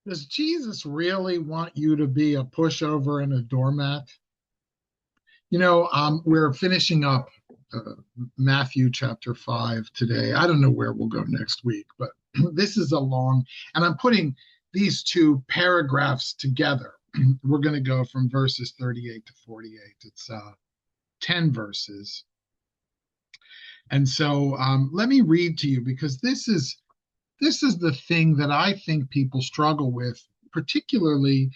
Does Jesus really want you to be a pushover and a doormat? We're finishing up uh, Matthew chapter 5 today. I don't know where we'll go next week, but this is a long, and I'm putting these two paragraphs together. We're going to go from verses 38 to 48. It's 10 verses. And so let me read to you because this is the thing that I think people struggle with, particularly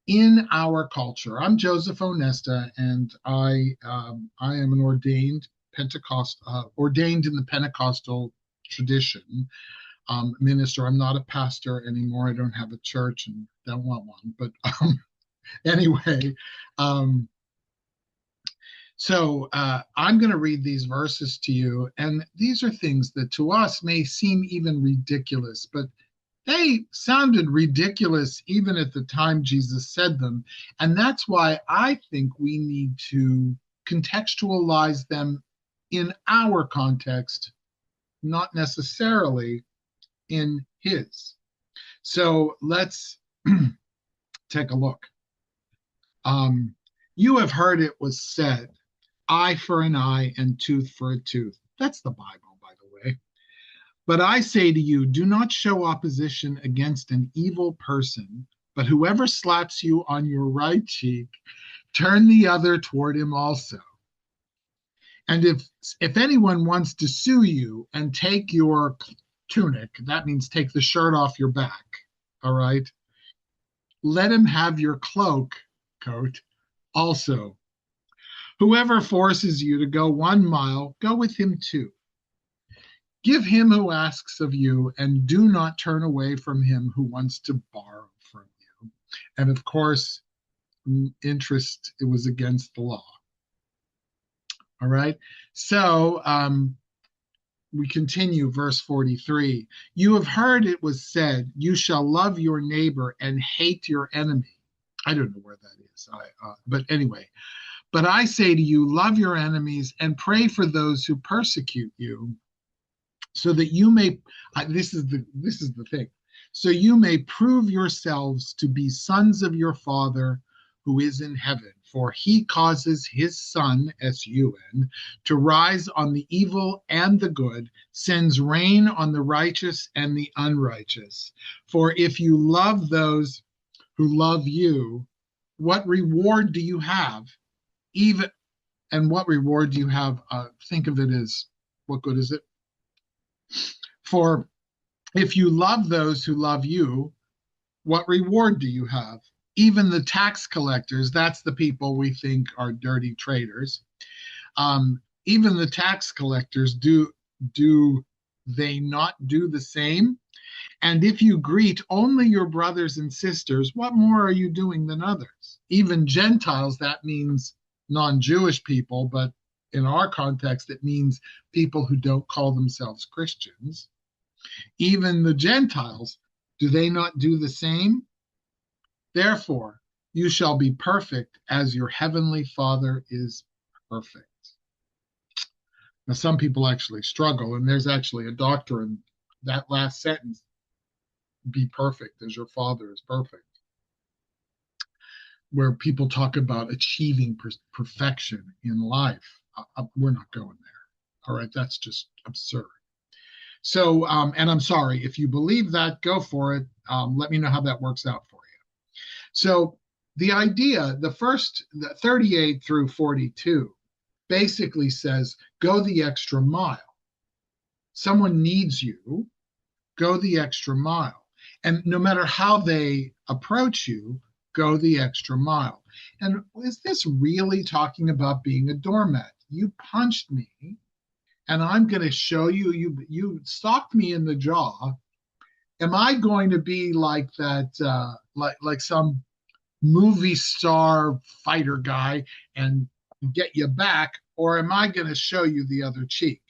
in our culture. I'm Joseph Onesta, and I am an ordained in the Pentecostal tradition minister. I'm not a pastor anymore. I don't have a church and don't want one. But anyway, um, I'm going to read these verses to you, and these are things that to us may seem even ridiculous, but they sounded ridiculous even at the time Jesus said them. And that's why I think we need to contextualize them in our context, not necessarily in his. So let's take a look. Um, you have heard it was said, eye for an eye and tooth for a tooth. That's the Bible, by the way. But I say to you, do not show opposition against an evil person, but whoever slaps you on your right cheek, turn the other toward him also. And if anyone wants to sue you and take your tunic, that means take the shirt off your back, all right? Let him have your coat also. Whoever forces you to go 1 mile, go with him 2. Give him who asks of you, and do not turn away from him who wants to borrow from you. And of course, interest, it was against the law. All right. So we continue, verse 43. You have heard it was said, you shall love your neighbor and hate your enemy. I don't know where that is. But anyway, but I say to you, love your enemies and pray for those who persecute you, so that you may this is the thing, so you may prove yourselves to be sons of your Father who is in heaven, for he causes his sun, sun, to rise on the evil and the good, sends rain on the righteous and the unrighteous. For if you love those who love you, what reward do you have? Even and what reward do you have? Think of it as, what good is it? For if you love those who love you, what reward do you have? Even the tax collectors, that's the people we think are dirty traitors. Even the tax collectors, do they not do the same? And if you greet only your brothers and sisters, what more are you doing than others? Even Gentiles, that means non-Jewish people, but in our context, it means people who don't call themselves Christians. Even the Gentiles, do they not do the same? Therefore, you shall be perfect as your heavenly Father is perfect. Now, some people actually struggle, and there's actually a doctrine, that last sentence, be perfect as your Father is perfect, where people talk about achieving perfection in life. We're not going there. All right, that's just absurd. So, and I'm sorry, if you believe that, go for it. Let me know how that works out for you. So, the idea, the 38 through 42, basically says go the extra mile. Someone needs you, go the extra mile. And no matter how they approach you, go the extra mile. And is this really talking about being a doormat? You punched me, and I'm going to show you, you socked me in the jaw. Am I going to be like that, like some movie star fighter guy and get you back, or am I going to show you the other cheek?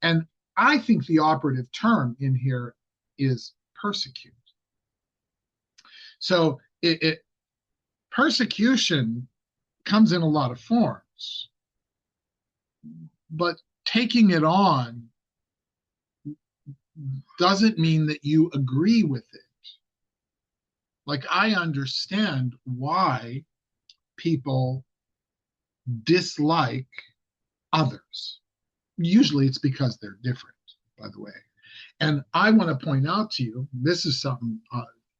And I think the operative term in here is persecute. So persecution comes in a lot of forms, but taking it on doesn't mean that you agree with it. Like, I understand why people dislike others. Usually it's because they're different, by the way. And I want to point out to you, this is something,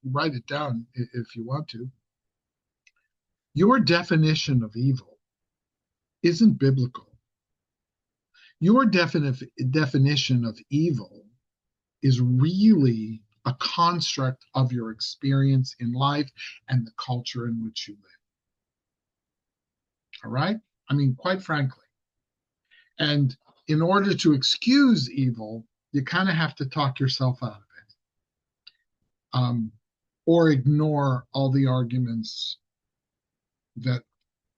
write it down if you want to. Your definition of evil isn't biblical. Your definition of evil is really a construct of your experience in life and the culture in which you live. All right? I mean, quite frankly. And in order to excuse evil, you kind of have to talk yourself out of it, or ignore all the arguments that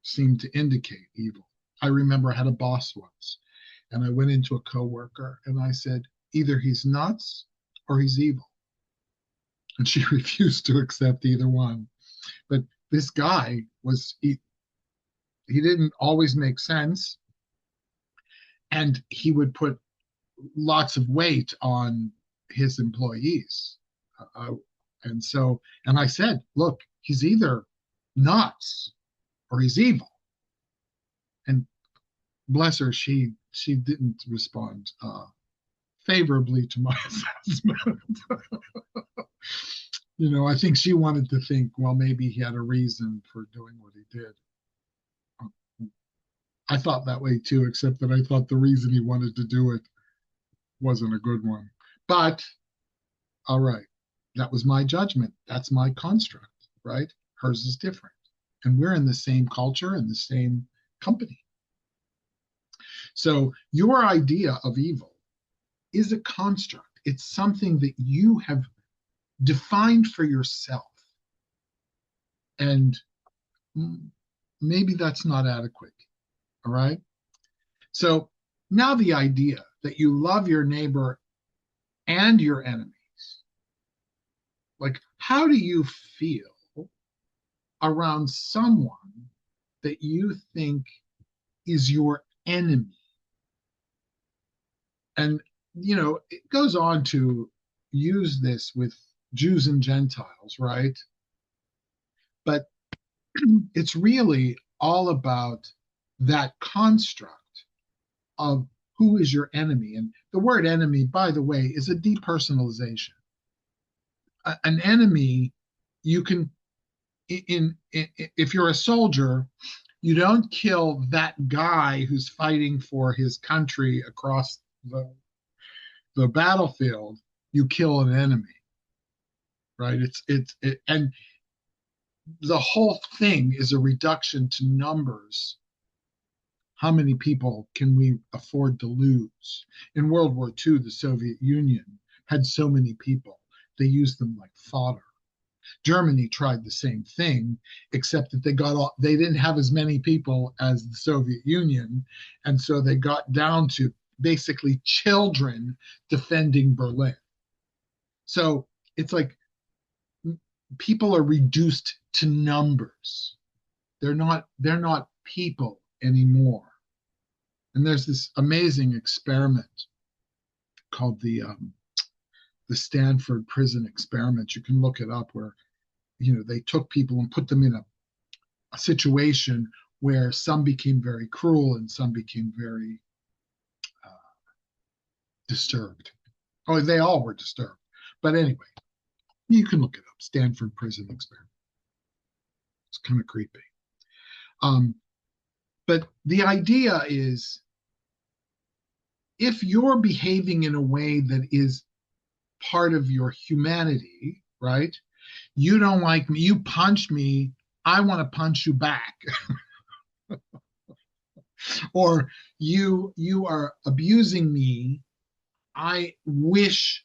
seem to indicate evil. I remember I had a boss once, and I went into a coworker and I said, either he's nuts or he's evil. And she refused to accept either one. But this guy he didn't always make sense, and he would put lots of weight on his employees. And I said, look, he's either nuts or he's evil. And bless her, she didn't respond favorably to my assessment. I think she wanted to think, well, maybe he had a reason for doing what he did. I thought that way too, except that I thought the reason he wanted to do it wasn't a good one. But all right, that was my judgment. That's my construct, right? Hers is different. And we're in the same culture and the same company. So your idea of evil is a construct. It's something that you have defined for yourself. And maybe that's not adequate. All right. So now the idea that you love your neighbor and your enemies, like, how do you feel around someone that you think is your enemy? And, it goes on to use this with Jews and Gentiles, right? But it's really all about that construct of who is your enemy. And the word enemy, by the way, is a depersonalization. An enemy, you can, if you're a soldier, you don't kill that guy who's fighting for his country across the battlefield. You kill an enemy, right? And the whole thing is a reduction to numbers. How many people can we afford to lose? In World War II, the Soviet Union had so many people. They used them like fodder. Germany tried the same thing, except that they didn't have as many people as the Soviet Union, and so they got down to basically children defending Berlin. So it's like people are reduced to numbers. They're not people anymore. And there's this amazing experiment called the Stanford Prison Experiment. You can look it up, where they took people and put them in a situation where some became very cruel and some became very disturbed. Oh, they all were disturbed. But anyway, you can look it up. Stanford Prison Experiment. It's kind of creepy. But the idea is, if you're behaving in a way that is part of your humanity, right? You don't like me, you punch me, I want to punch you back. Or you are abusing me, I wish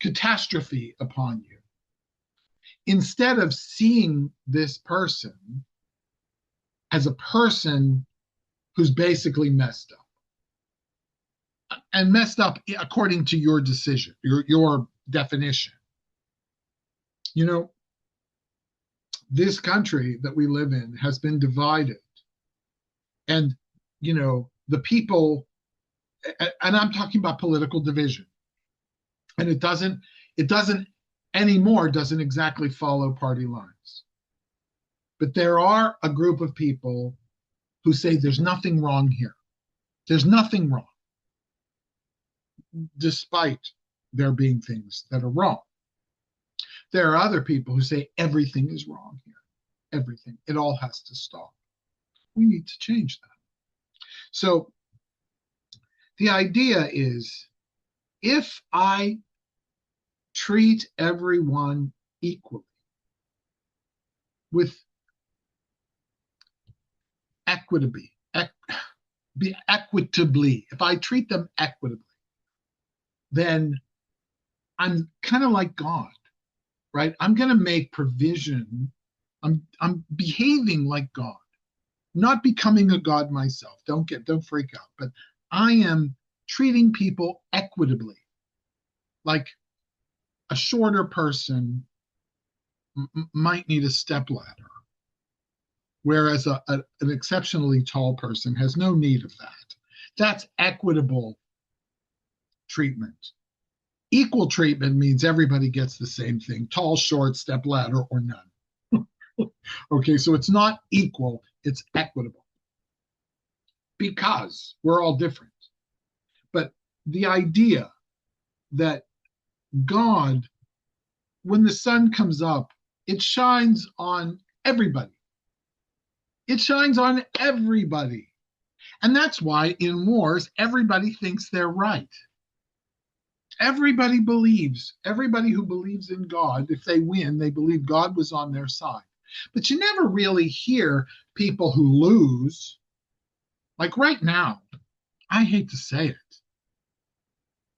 catastrophe upon you. Instead of seeing this person as a person who's basically messed up, and messed up according to your decision, your definition. This country that we live in has been divided. And, the people, and I'm talking about political division. And it doesn't anymore doesn't exactly follow party lines. But there are a group of people who say there's nothing wrong here. There's nothing wrong, despite there being things that are wrong. There are other people who say everything is wrong here. Everything. It all has to stop. We need to change that. So the idea is if I treat everyone equally with equitably, if I treat them equitably, then I'm kind of like God, right? I'm going to make provision. I'm behaving like God, not becoming a God myself. Don't freak out. But I am treating people equitably, like a shorter person might need a step ladder, whereas an exceptionally tall person has no need of that. That's equitable treatment. Equal treatment means everybody gets the same thing: tall, short, step ladder, or none. Okay, so it's not equal, it's equitable because we're all different. But the idea that God, when the sun comes up, it shines on everybody. It shines on everybody. And that's why in wars, everybody thinks they're right. Everybody who believes in God, if they win, they believe God was on their side. But you never really hear people who lose. Like right now, I hate to say it,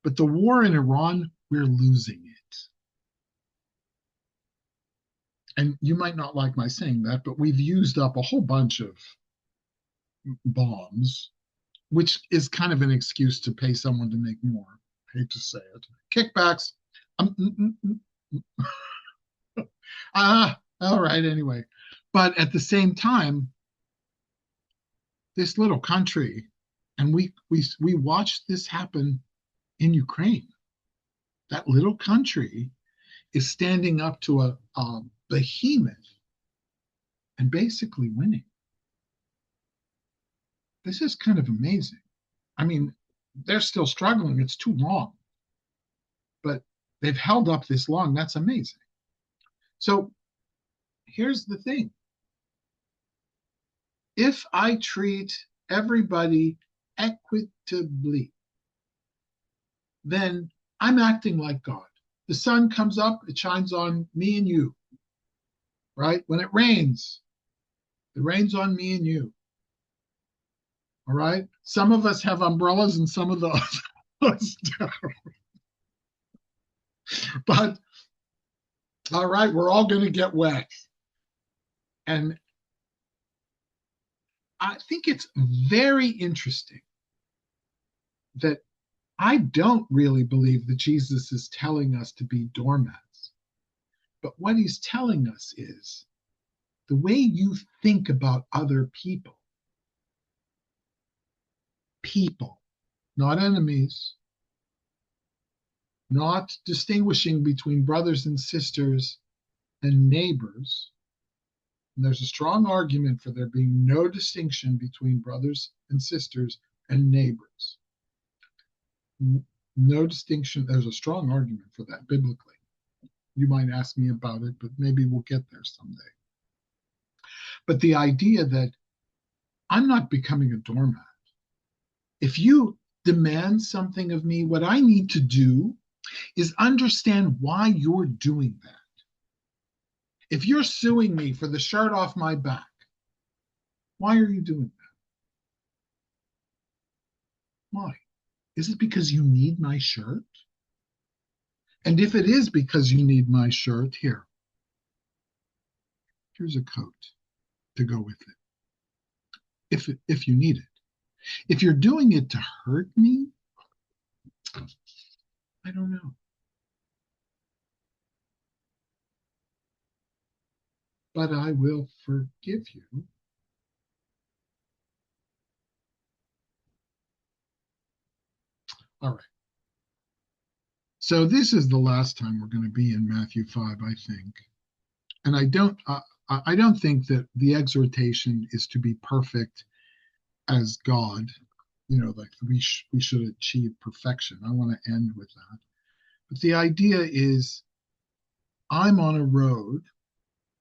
but the war in Iran, we're losing it. And you might not like my saying that, but we've used up a whole bunch of bombs, which is kind of an excuse to pay someone to make more. I hate to say it. Kickbacks. All right, anyway. But at the same time, this little country, and we watched this happen in Ukraine. That little country is standing up to a behemoth and basically winning. This is kind of amazing. I mean, they're still struggling. It's too long. But they've held up this long. That's amazing. So here's the thing. If I treat everybody equitably, then I'm acting like God. The sun comes up, it shines on me and you, right? When it rains on me and you. All right. Some of us have umbrellas and some of us don't. But all right, we're all going to get wet. And I think it's very interesting that I don't really believe that Jesus is telling us to be doormats. But what he's telling us is the way you think about other people, not enemies, not distinguishing between brothers and sisters and neighbors. And there's a strong argument for there being no distinction between brothers and sisters and neighbors. No distinction. There's a strong argument for that biblically. You might ask me about it, but maybe we'll get there someday. But the idea that I'm not becoming a doormat. If you demand something of me, what I need to do is understand why you're doing that. If you're suing me for the shirt off my back, why are you doing that? Why? Is it because you need my shirt? And if it is because you need my shirt, here's a coat to go with it. If you need it. If you're doing it to hurt me, I don't know. But I will forgive you. All right. So this is the last time we're going to be in Matthew 5, I think. And I don't think that the exhortation is to be perfect as God, like we should achieve perfection. I want to end with that. But the idea is I'm on a road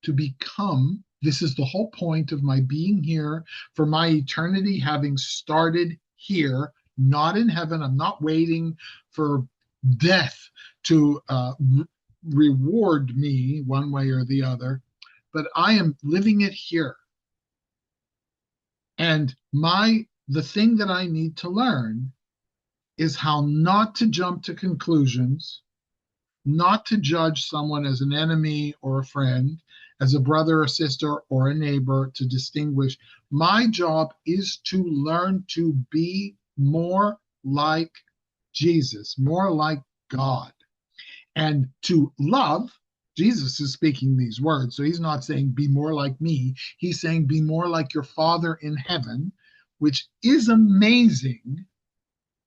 to become, this is the whole point of my being here, for my eternity having started here, not in heaven. I'm not waiting for death to reward me one way or the other, but I am living it here. And the thing that I need to learn is how not to jump to conclusions, not to judge someone as an enemy or a friend, as a brother or sister or a neighbor, to distinguish. My job is to learn to be more like Jesus, more like God, and to love. Jesus is speaking these words, so he's not saying be more like me. He's saying be more like your Father in heaven, which is amazing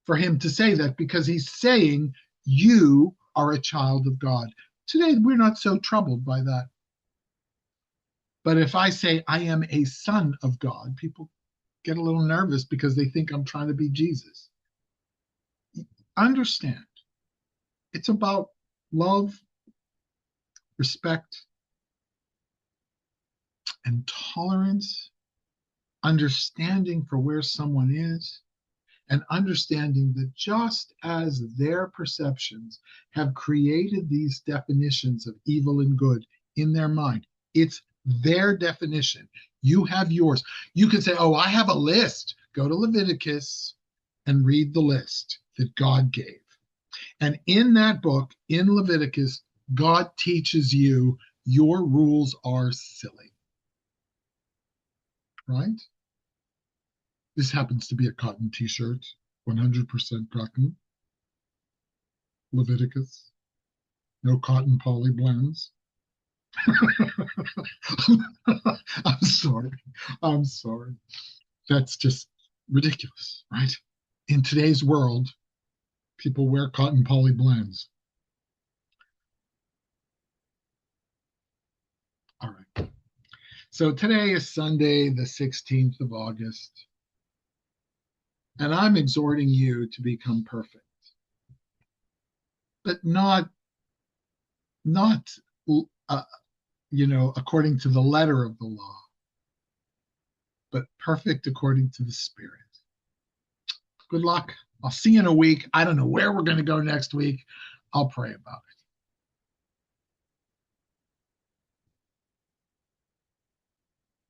for him to say that because he's saying you are a child of God. Today, we're not so troubled by that. But if I say I am a son of God, people get a little nervous because they think I'm trying to be Jesus. Understand, it's about love, respect, and tolerance, understanding for where someone is, and understanding that just as their perceptions have created these definitions of evil and good in their mind, it's their definition. You have yours. You can say, oh, I have a list. Go to Leviticus and read the list that God gave. And in that book, in Leviticus, God teaches you your rules are silly, right? This happens to be a cotton t-shirt, 100% cotton. Leviticus. No cotton poly blends. I'm sorry. I'm sorry. That's just ridiculous, right? In today's world, people wear cotton poly blends. All right. So today is Sunday, the 16th of August, and I'm exhorting you to become perfect, but not uh, according to the letter of the law, but perfect according to the Spirit. Good luck. I'll see you in a week. I don't know where we're going to go next week. I'll pray about it.